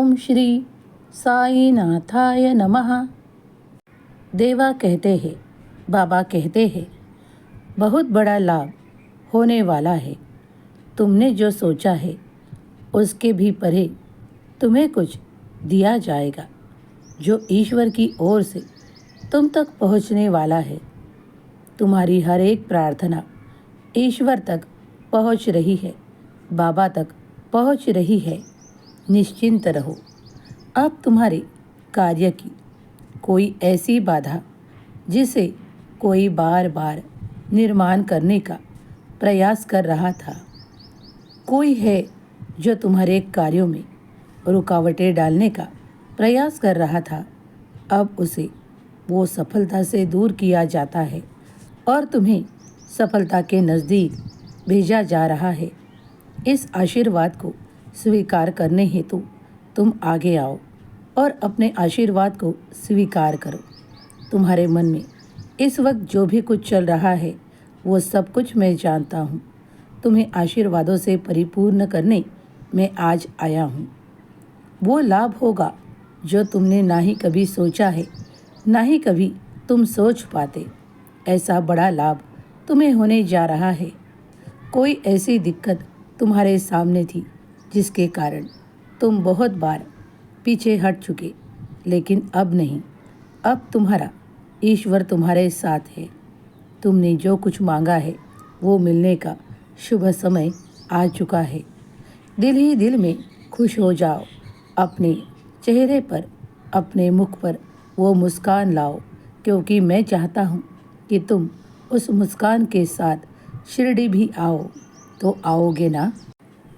ओम श्री साईनाथाय नमः। देवा कहते हैं, बाबा कहते हैं, बहुत बड़ा लाभ होने वाला है। तुमने जो सोचा है उसके भी परे तुम्हें कुछ दिया जाएगा जो ईश्वर की ओर से तुम तक पहुंचने वाला है। तुम्हारी हर एक प्रार्थना ईश्वर तक पहुंच रही है, बाबा तक पहुंच रही है। निश्चिंत रहो। अब तुम्हारे कार्य की कोई ऐसी बाधा जिसे कोई बार बार निर्माण करने का प्रयास कर रहा था, कोई है जो तुम्हारे कार्यों में रुकावटें डालने का प्रयास कर रहा था, अब उसे वो सफलता से दूर किया जाता है और तुम्हें सफलता के नज़दीक भेजा जा रहा है। इस आशीर्वाद को स्वीकार करने हेतु तुम आगे आओ और अपने आशीर्वाद को स्वीकार करो। तुम्हारे मन में इस वक्त जो भी कुछ चल रहा है वो सब कुछ मैं जानता हूँ। तुम्हें आशीर्वादों से परिपूर्ण करने मैं आज आया हूँ। वो लाभ होगा जो तुमने ना ही कभी सोचा है, ना ही कभी तुम सोच पाते। ऐसा बड़ा लाभ तुम्हें होने जा रहा है। कोई ऐसी दिक्कत तुम्हारे सामने थी जिसके कारण तुम बहुत बार पीछे हट चुके, लेकिन अब नहीं। अब तुम्हारा ईश्वर तुम्हारे साथ है। तुमने जो कुछ मांगा है वो मिलने का शुभ समय आ चुका है। दिल ही दिल में खुश हो जाओ। अपने चेहरे पर, अपने मुख पर वो मुस्कान लाओ, क्योंकि मैं चाहता हूँ कि तुम उस मुस्कान के साथ शिरडी भी आओ। तो आओगे ना?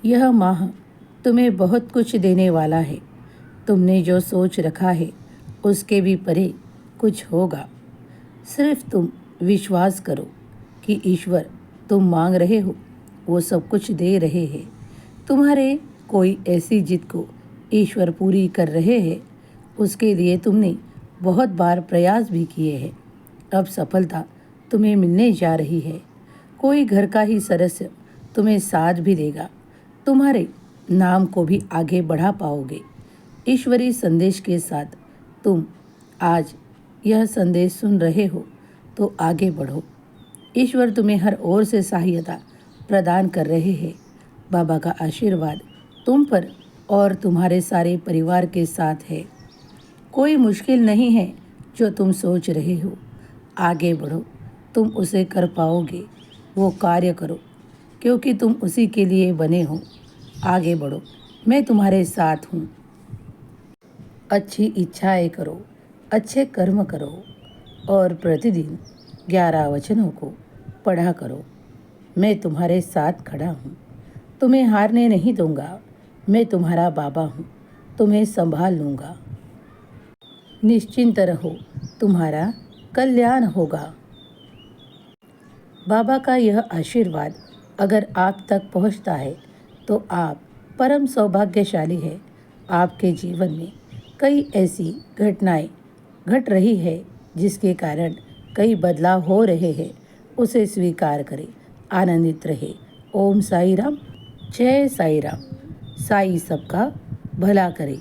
यह माह तुम्हें बहुत कुछ देने वाला है। तुमने जो सोच रखा है उसके भी परे कुछ होगा। सिर्फ तुम विश्वास करो कि ईश्वर तुम मांग रहे हो वो सब कुछ दे रहे हैं। तुम्हारे कोई ऐसी जिद को ईश्वर पूरी कर रहे हैं, उसके लिए तुमने बहुत बार प्रयास भी किए हैं। अब सफलता तुम्हें मिलने जा रही है। कोई घर का ही सदस्य तुम्हें साथ भी देगा। तुम्हारे नाम को भी आगे बढ़ा पाओगे। ईश्वरीय संदेश के साथ तुम आज यह संदेश सुन रहे हो तो आगे बढ़ो। ईश्वर तुम्हें हर ओर से सहायता प्रदान कर रहे हैं। बाबा का आशीर्वाद तुम पर और तुम्हारे सारे परिवार के साथ है। कोई मुश्किल नहीं है जो तुम सोच रहे हो। आगे बढ़ो, तुम उसे कर पाओगे। वो कार्य करो क्योंकि तुम उसी के लिए बने हो। आगे बढ़ो, मैं तुम्हारे साथ हूँ। अच्छी इच्छाएं करो, अच्छे कर्म करो और प्रतिदिन 11 वचनों को पढ़ा करो। मैं तुम्हारे साथ खड़ा हूँ। तुम्हें हारने नहीं दूंगा। मैं तुम्हारा बाबा हूँ, तुम्हें संभाल लूँगा। निश्चिंत रहो, तुम्हारा कल्याण होगा। बाबा का यह आशीर्वाद अगर आप तक पहुँचता है तो आप परम सौभाग्यशाली है। आपके जीवन में कई ऐसी घटनाएं घट रही है जिसके कारण कई बदलाव हो रहे हैं। उसे स्वीकार करें, आनंदित रहे। ओम साई राम, जय साई राम। साई सबका भला करे।